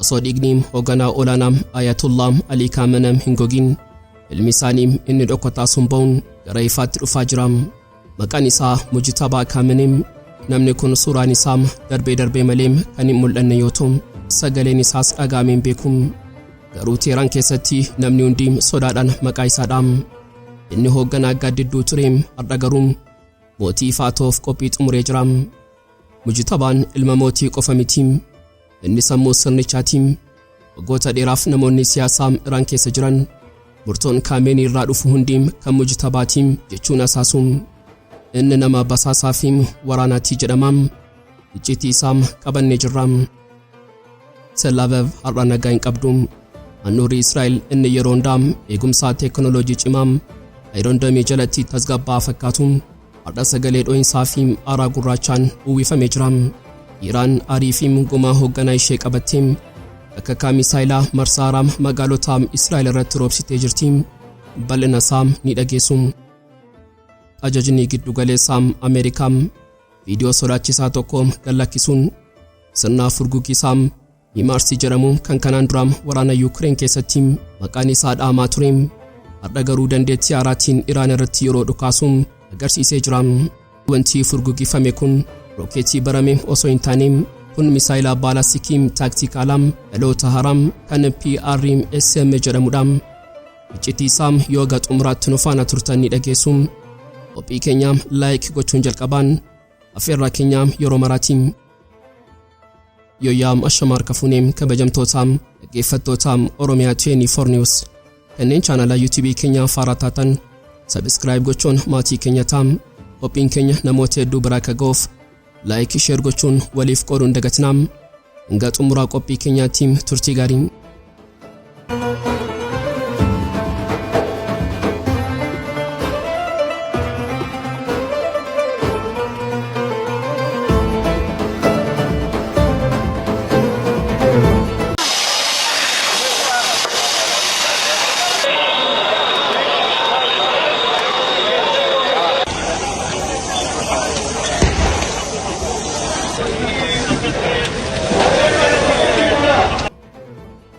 osoo dhiigniim hogganaa olaanaam Ayatollah Ali Khamene'ii hin gogin ilmi isaaniim inni dhokataa sun ba'uun gara ifaatti dhufaa jira. Maqaan isaa Mujtabaa Khaamene'ii. Namni kun suuraan isaa darbee malee kan hin mul'anne yoo ta'u sagaleen isaas dhagaameen beekum. Garuu Teeraan keessatti namni hundi sodaadhaan maqaa isaa dhaam. Inni hogganaa gaaddidduu ture har'a garuu mootii ifaa ta'uuf qophii xumuree jira. Mujtabaan ilma mootii qofa miti. Inni Sammuu Sirnichaatiin waggoota dheeraaf namoonni siyaasaa Iraan keessa jiran murtoon Khamene'ii irraa dhufu hundi kan Mujtabaatiin jechuun asaasuun. Inni nama basaasaa fi waraanaatii jedhama. Iccitii isaa qabannee jirra. Tel Aviv har'a nagaa hin qabdu. Handhuurri Israa'el inni yeroo hundaa eegumsa teekinooloojii cimaa ayirondamii jalatti tasgabbaa fakkaatu har'a sagalee dho'insaa fi aaraa gurraachaan uwwifamee jira. Iraan aarii fi gumaa hogganaa ishee qabattee akka Misaa'elaa marsaaraam magaalota Israa'el irratti roobsitee jirti. Bal'ina isaa ni dhageessu. Ajajni giddu galeessaa Ameerikaa viidiyoo sodaachisaa tokko gallakkisuun sirna furgugiisaa HIMARS jedhamu kan kanaan dura waraana Yuukireen keessatti maqaan isaa dhaamaa ture har'a garuu dandeettii haaraatiin Iraan irratti yeroo dhukaasuun agarsiisee jira. Wanti furgugifame kun rookeetii barame osoo hin taane kun Misaa'elaa baalaastikii taaktikaalaa dhaloota haaraa kan PrSM jedhamudha. Iccitii isaa yoo xumuraatti nu faana turtan ni dhageessu. Qophii keenya like gochuun jalqabaan afeerraa keenya yeroo maraatiin. Yoyaam ashamar kafuneem kabajamtootaam dhaggeeffattootaam Oromiyaa 24 News kanneen chaanala YouTube keenya faaraa taatan subscribe gochuun maatii keenya taam. Qophiin keenya namoota hedduu biraa akka ga'uuf like share gochuun waliif qooduun dagatinaam. Hanga xumuraa qophii keenyaatti turtii gaarii.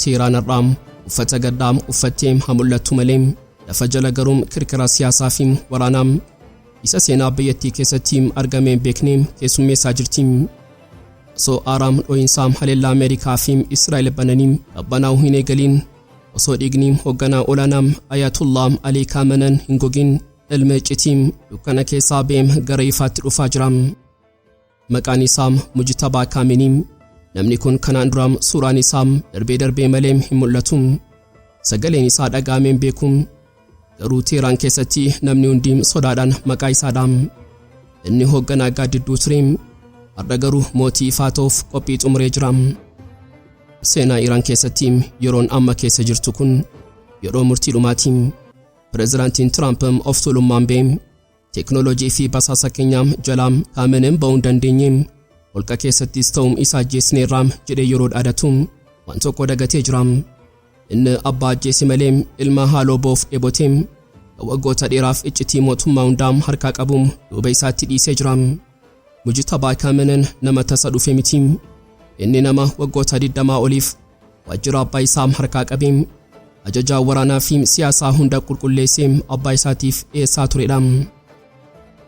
Teeraan har'aam uffata gaddaam uffatteem hamul'attu malee lafa jala garuum kirkira siyaasaa fi waraanaam isa seenaa biyyattii keessatti argameen beekneem keessummeessaa jirti. Osoo aaraam dho'insaam haleellaa Ameerikaa fi Israa'el bananiim qabbanaa'uu hin eegaliin osoo dhiigniim hogganaa olaanaam Ayatollah Ali Khamene'ii hin gogin ilma Iccitii dukkana keessaa beem gara ifaatti dhufaa jira. Maqaan isaa Mujtabaa Khaamene'ii. Namni kun kanaan duraam suuraan isaa darbee malee hin mul'atu. Sagaleen isaa dhagaameen beekum. Garuu Teeraan keessatti namni hundi sodaadhaan maqaa isaa dhaam. Inni hogganaa gaaddidduu ture har'a garuu mootii ifaa ta'uuf qophii xumuree jira. Seenaa Iraan keessatti yeroon amma keessa jirtu kun yeroo murtii dhumaati. Pireezidaantiin Tiraamp of tuulummaan beem teekinooloojii fi basaasa keenyaa jalaa Khamene'ii ba'uu dandeenye. Holqa keessattis ta'uun isaa ajjeesneerraam jedhee yeroo dhaadatu waan tokko dagatee jira. Inni abbaa ajjeese malee ilma haaloo boof dheeboteem waggoota dheeraaf iccitii mootummaa hundaam harkaa qabuun duuba isaatti dhiisee jira. Mujtabaa Khaamene'ii nama tasa dhufe miti. Inni nama waggoota 20 oliif waajjira abbaa isaa harkaa qabeem ajajaa waraanaa fi siyaasaa hunda qulqulleessee abbaa isaatiif dhiyeessaa turedha.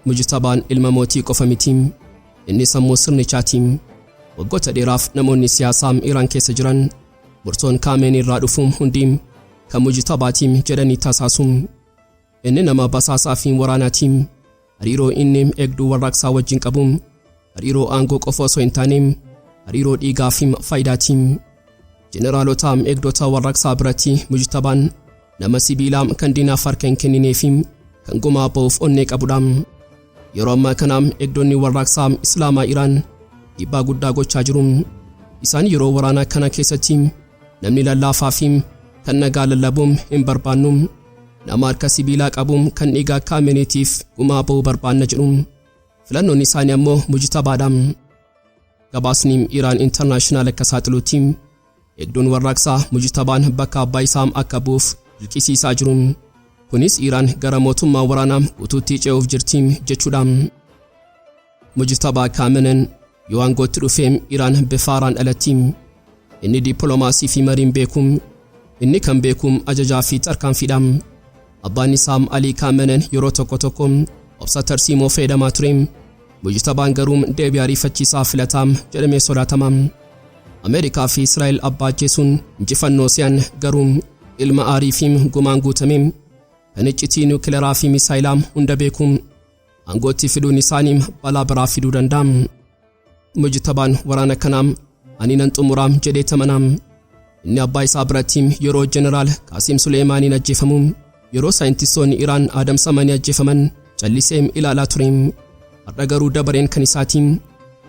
Mujtabaan ilma mootii qofa miti. Inni Sammuu Sirnichaatiin waggoota dheeraaf namoonni siyaasaa Iraan keessa jiran murtoon Khamene'ii irraa dhufu hundi kan Mujtabaatiin jedhanii tasaasuun. Inni nama basaasaa fi waraanaatiin hariiroo inni eegduu warraaqsaa wajjin qabu hariiroo aangoo qofa osoo hin taane hariiroo dhiigaa fi faayidaatiin. Jeneraalota eegdota warraaqsaa biratti Mujtabaan nama sibiilaa kan diinaaf harka hin kenninee fi kan gumaa ba'uuf onnee qabudha. Yeroo ammaa kanaam eegdonni warraaqsaa Islaamaa Iraan dhiibbaa guddaa gochaa jiru. Isaan yeroo waraanaa kana keessatti namni lallaafaa fi kan nagaa lallabuun hin barbaannu. Nama harka sibiilaa qabuun kan dhiigaa Khamene'iitiif gumaa ba'uu barbaanna jedhu. Filannoon isaanii ammoo Mujtabaadha. Gabaasni Iraan International akka saaxiluutti eegduun warraaqsaa Mujtabaan bakka abbaa isaa akka bu'uuf dirqisiisaa jiru. Kunis Iraan gara mootummaa waraanaa guutuutti ce'uuf jirti jechuudha. Mujtabaa Khaamene'ii yoo aangootti dhufeem Iraan bifa haaraan alatti inni dippiloomaasii fi mariin beekum, inni kan beekum ajajaa fi tarkaanfiidhaam. Abbaan isaa Alii Khamene'ii yeroo tokko obsa tarsiimoo fayyadamaa ture. Mujtabaan garuu deebii ariifachiisaa filataam jedhamee sodaatamaam. Ameerikaa fi Israa'el abbaa ajjeesuun injifannoo si'an garuu ilma aarii fi gumaan guutameem kan iccitii niwukileeraa fi misaa'elaa hunda beekum aangootti fiduun isaanii balaa biraa fiduu danda'am. Mujtabaan waraana kanaam ani nan xumuraam jedhee tamanaam. Inni abbaa isaa biratti yeroo jeneraal Qaasim Suleemaaniin ajjeefamuun yeroo saayintistoonni Iraan adamsamanii ajjeefaman calliseem ilaalaa tureem. Har'a garuu dabareen kan isaatiin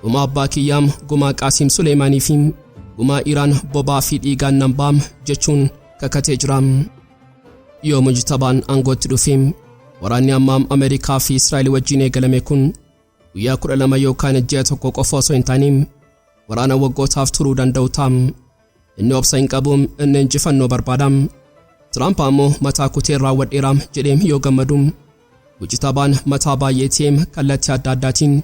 gumaa abbaa kiyyaam gumaa Qaasim Suleemaanii fi gumaa Iraan bobaa fi dhiigaan nan baam jechuun kakatee jiraam. Yoo Mujtabaan aangootti dhufeem waraanni ammaam Ameerikaa fi Israa'el wajjin eegalame kun guyyaa 12 yookaan ji'a tokko qofa osoo hin taaneem waraana waggootaaf turuu danda'u taam. Inni obsa hin qabuum inni injifannoo barbaadaam. Tiraamp ammoo mataa kutee raawwadheeraam jedheem yoo gammaduum Mujtabaan mataa baay'eeteem kallattii adda addaatiin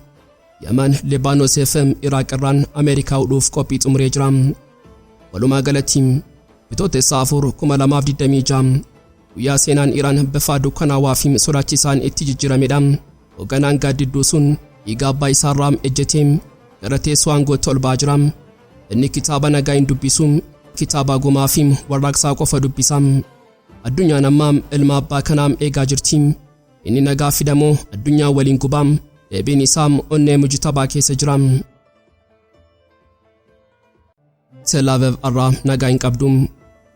Yaman, Libaanos fi Iraaq irraan Ameerikaa udhuuf qophii xumuree jiraam. Walumaa galatti bitootessa 2026 guyyaa seenaan Iraan bifa dukkanaawaa fi sodaachisaan itti jijjiiramedha. Hogganaan Gaaddidduu sun dhiiga abbaa isaarraam ejjeteem gara teessoo aangootti ol ba'aa jiraam. Inni kitaaba nagaa hin dubbisuun kitaaba gumaa fi warraaqsaa qofa dubbisaam. Addunyaan ammaam ilma abbaa kanaam eegaa jirtiim. Inni nagaa fidamoo addunyaa waliin gubaam deebiin isaam onnee Mujtabaa keessa jiraam. Tel Aviv Har'a nagaa hin qabduum.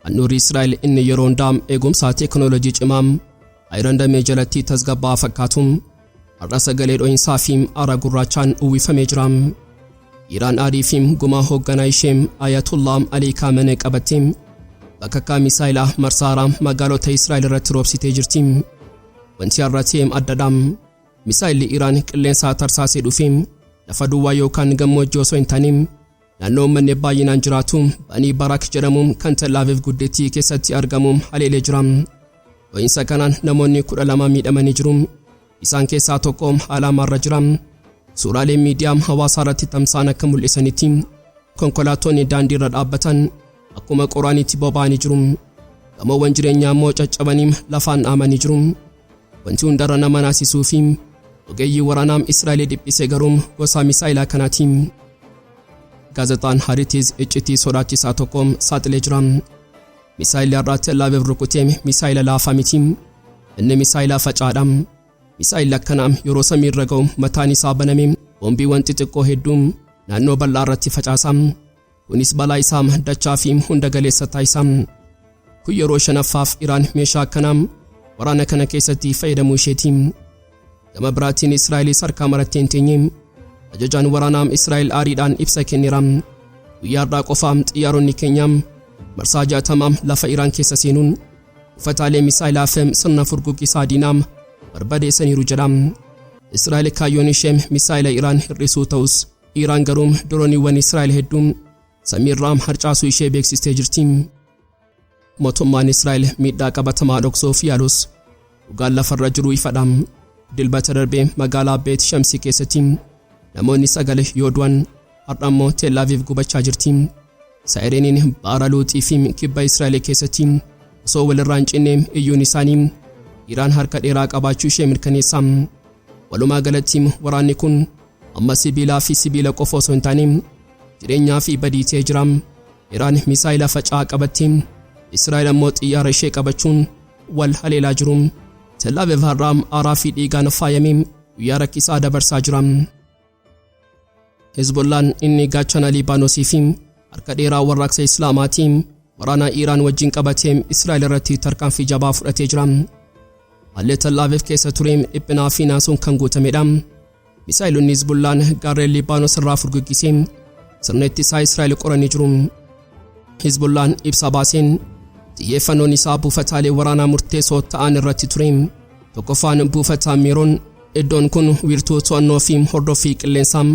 Handhuurri Israa'el inni yeroo hundaam eegumsaa teekinooloojii cimaam ayirandamee jalatti tasgabbaa fakkaatuum har'a sagalee dho'insaa fi aara gurraachaan uwwifamee jiraam. Iraan aarii fi gumaa hogganaa isheem Ayatollah Alii Khamene'ii qabatteem bakka Misaa'elaa marsaaraam magaalota Israa'el irratti roobsitee jirtiim. Wanti har'ateem addadhaam. Misaa'elli Iraan qilleensaa tarsaasee dhufeem lafa duwwaa yookaan gammoojjii osoo hin taaneem naannoo manni baay'inaan jiraatu banii barak jedhamuun kan Tel Aviv Gubatte keessatti argamuun haleelee jiraam. Dho'insa kanaan namoonni 12 miidhamanii jiruum. Isaan keessaa tokko haalaamaarra jiraam. Suuraaleen miidiyaa hawaasaa irratti tamsa'an akka mul'isanitti konkolaattonni daandii irra dhaabbatan akkuma qoraanitti boba'anii jiruum. Gamoowwan jireenyaa immoo caccabanii lafaan dhaamanii jiruum. Wanti hundarra nama naasisuu fi ogeeyyii waraanaam Israa'el dhiphisee garuu gosa Misaa'elaa kanaatiin. Gaazexaan Har'a iccitii sodaachisaa tokko saaxilee jiraam. Misaa'elli har'a Tel Aviv rukuteem Misaa'ela laafaa mitiim. Inni Misaa'elaa facaadhaam. Misaa'elli akkanaam yeroo samii irra ga'u mataan isaa banameem boombiiwwan xixiqqoo hedduun naannoo bal'aa irratti facaasaam. Kunis balaa isaam dachaa fi hunda galeessa taasisaam. Kun yeroo shanaffaaf Iraan meeshaa akkanaam waraana kana keessatti fayyadamuu isheetiim. Gama biraatiin Israa'elis harkaa marattee hin teenyeem. Ajajaan waraanaam Israa'el aariidhaan ibsa kenneeraam. Guyyaa har'aa qofaam xiyyaaronni keenyaam marsaa 60 lafa Iraan keessa seenuun uffataalee Misaa'elaa fi sirna furguggisaa diinaam barbadeessaniiru jedhaam. Israa'el kaayyoon isheem Misaa'ela Iraan hir'isuu ta'us Iraan garuu dirooniiwwan Israa'el hedduun samiirraam harcaasuu ishee beeksistee jirtiim. Mootummaan Israa'el miidhaa qabatamaa dhoksuuf yaalus dhugaan lafarra jiru ifadhaam. Dilbata darbee magaalaa Beet Shamsii keessatti namoonni 9 yoo du'an har'a immoo Tel Aviv gubachaa jirtiim. Sa'ireeniin baara Luuxii fi kibba Israa'el keessatti osoo walirraa hin cinneem iyyuun isaanii Iraan harka dheeraa qabaachuu ishee mirkaneessaam. Walumaa galatti waraanni kun amma sibiilaa fi sibiila qofa osoo hin taaneem jireenyaa fi badii ta'ee jiraam. Iraan Misaa'ela faca'aa qabatteem Israa'el ammoo xiyyaara ishee qabachuun wal haleelaa jiruum. Tel Aviv har'aam aaraa fi dhiigaan faayameem guyyaa rakkisaa dabarsaa jiraam. Hezbollaan inni gaachana Libaanosii fi harka dheeraa warraaqsa Islaamaatiin waraana Iraan wajjin qabateem Israa'el irratti tarkaanfii jabaa fudhatee jiraam. Haalli Tel Aviv keessa tureem dhiphinaa fi naasuun kan guutamedha. Misaa'elonni Hezbollaan gaarreen Libaanos irraa furguggiseem sirna ittisaa Israa'el qoranii jiruum. Hezbollaan ibsa baaseen xiyyeeffannoon isaa buufataalee waraanaa murteessoo ta'an irratti tureem. Tokkoffaan buufataa Meeroon iddoon kun wiirtuu to'annoo fi hordoffii qilleensaam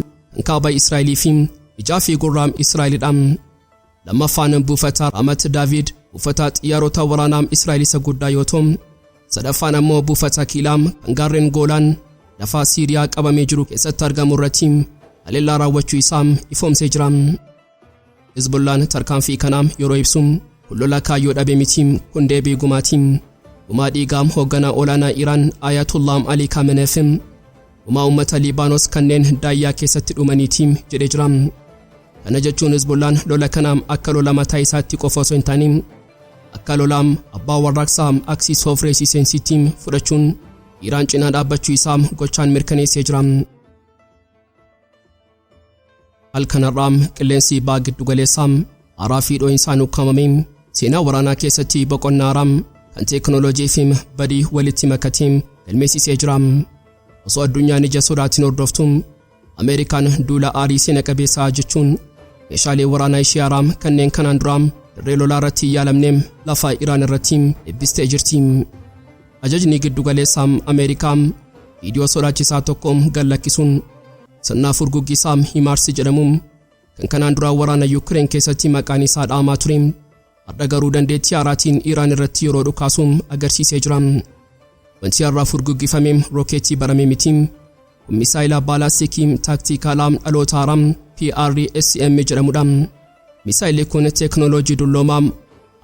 kaaba Israa'elii fi ijaa fi gurraam Israa'elidhaam. Lammaffaan buufataa Ramat David buufataa xiyyaarota waraanaam Israa'el isa guddaa yoo ta'u sadaffaan ammoo buufataa Kiilaam kan gaarreen Goolaan lafa Siiriyaa qabamee jiru keessatti argamu irratti haleellaa raawwachuu isaa ifoomsee jiraam. Hizbullaan tarkaanfii kanaam yeroo ibsum lola kaayyoo dhabe mitiim kun deebii gumaatiin gumaa dhiigaam hoogganaa olaanaa Iraan Ayatollah Ali Khamene'ii gumaa uummata Liibaanos kanneen daayyaa keessatti dhumaniitiim jedhee jira. Kana jechuun Hizbullaan lola kanaam akka lola mataa isaatti qofa osoo hin taane akka lolaam abbaa warraaqsaa Aksiis of Reesistensiitiim fudhachuun Iraan cinaa dhaabbachuu isaa gochaan mirkaneessee jira. Halkanarraa qilleensi baa giddu galeessaa haaraa fi dhoo'insaan ukkaamamee seenaa waraanaa keessatti boqonnaa haaraa kan teekinooloojii fi badii walitti makateen galmeessisee jira. Osoo addunyaan ija sodaatiin hordoftu Ameerikaan duula aarii seena qabeessaa jechuun meeshaalee waraanaa ishee haaraa kanneen kanaan dura dirree lolaa irratti yaalamne lafa Iraan irratti eebbistee jirti. Ajajni giddu galeessaa Ameerikaa viidiyoo sodaachisaa tokko gallakkisuun sirna furguggisaa HIMARS jedhamuun kan kanaan dura waraana Yuukireen keessatti maqaan isaa dhaamaa ture har'a garuu dandeettii haaraatiin Iraan irratti yeroo dhukaasuun agarsiisee jira. Wanti har'a furguggifame rookeetii barame miti. Misaa'elaa baalaastikii taaktikaalaa dhaloota haaraa PrSM jedhamudha. Misaa'elli kun teekinooloojii dulloomaa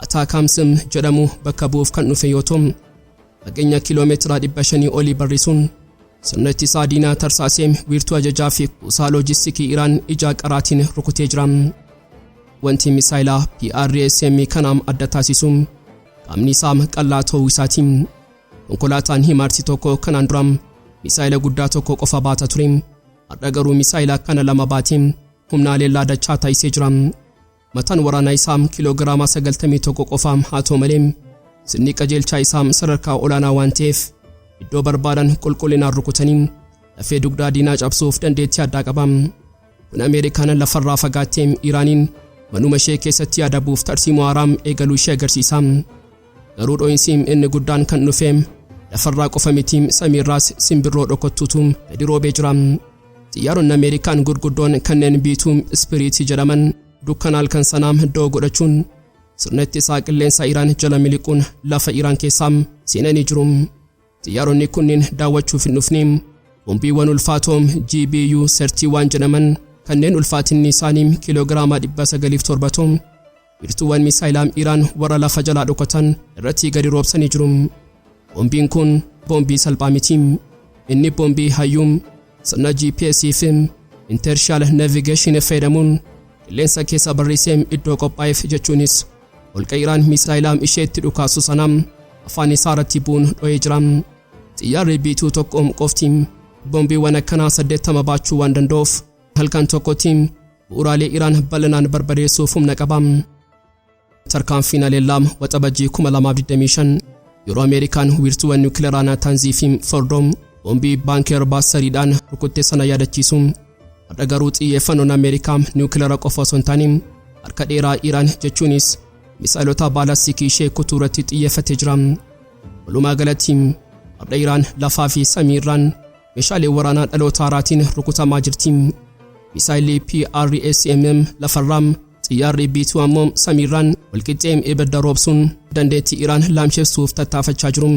Ataakaams jedhamu bakka bu'uuf kan dhufe yoo ta'u fageenya kiiloomeetira 500 olii barrisuun sirna ittisaa diinaa tarsaasee wiirtuu ajajaa fi kuusaa loojistiikii Iraan ija qaraatiin rukutee jira. Wanti Misaa'elaa PrSM kanaam adda taasisu qaamni isaa qal'aa ta'uu isaati. Konkolaataan HIMARS tokko kanaan dura Misaa'ela guddaa tokko qofa baata ture. Har'a garuu Misaa'ela kana lama baatee humna haleellaa dachaa taasisee jira. Mataan waraanaa isaa kiiloogiraama 91 qofa haa ta'u malee sirni qajeelchaa isaa sadarkaa olaanaa waan ta'eef iddoo barbaadan qulqullinaan rukutanii lafee dugdaa diinaa cabsuuf dandeettii addaa qaba. Kun Ameerikaan lafarraa fagaattee Iraaniin manuma ishee keessatti adabuuf tarsiimoo haaraa eegaluu ishee agarsiisa. Garuu dhoo'insi inni guddaan kan dhufe lafarraa qofa miti samiirraas simbirroo dhokottuutu gadi roobee jira. Xiyyaaronni Ameerikaan gurguddoon kanneen biituu ispiriitii jedhaman dukkana halkan sanaam iddoo godhachuun sirna ittisaa qilleensa Iraan jala miliquun lafa Iraan keessaa seenanii jiru. Xiyyaaronni kunniin daawwachuuf hin dhufne bombiiwwan ulfaatoo GBU 31 jedhaman kanneen ulfaatinni isaanii kiiloogiraama 970 wiirtuuwwan Misaa'elaa Iraan warra lafa jalaa dhokatan irratti gadi roobsanii jiru. Bombiin kun bombii salphaa miti. Inni bombii hayyuum sirna GPS fi Inertial Navigation fayyadamuun qilleensa keessa barrisee iddoo qophaa'eef jechuunis holqa Iraan Misaa'elaa isheetti dhukaasu sanaa afaan isaa irratti bu'uun dho'ee jira. Xiyyaarri biituu tokko qofti bombiiwwan akkanaa 80 baachuu waan danda'uuf halkan tokkotti bu'uuraalee Iraan bal'inaan barbadeessuuf humna qaba. Tarkaanfiin Haleellaa waxabajjii 2025 yeroo Ameerikaan wiirtuuwwan niwukileeraa Naataanzii fi Fordoo bombii baankeer baasariidhaan rukutte sana yaadachiisu. Har'a garuu xiyyeeffannoon Ameerikaa niwukileera qofa osoo hin taane harka dheeraa Iraan jechuunis misaa'ilota baalaastikii ishee kutuu irratti xiyyeeffatee jira. Walumaa galatti har'a Iraan lafaa fi samiirraan meeshaalee waraanaa dhaloota haaraatiin rukutamaa jirti. Misaa'illi PrSM lafarraa xiyyaarri biituu ammoo samiirraan walqixxee ibidda roobsuun dandeettii Iraan laamsheessuuf tattaafachaa jiru.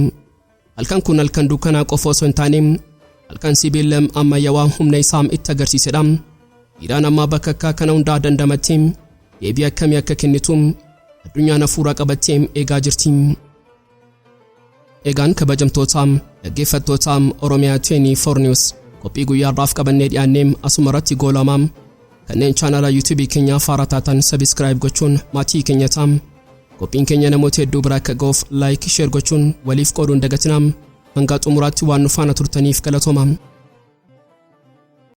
Halkan kun halkan dukkanaa qofa osoo hin taane halkan sibiila ammayyaawaa humna isaa itti agarsiisedha. Iraan amma bakka akka kana hundaa dandamattee deebii akkamii akka kennitu addunyaan hafuura qabattee eegaa jirti. Egaan kabajamtoota dhaggeeffattoota Oromiyaa 24 News qophii guyyaarraaf qabannee dhiyaannee asuma irratti goolamaa kanneen chaanala YouTube keenyaa Har'a taatan subscribe gochuun maatii keenya ta'aa. Qophiin keenya namoota hedduu bira akka ga'uuf like share gochuun waliif qooduun dagatinaa. Hanga xumuraatti waan nu faana turtaniif galatoomaa.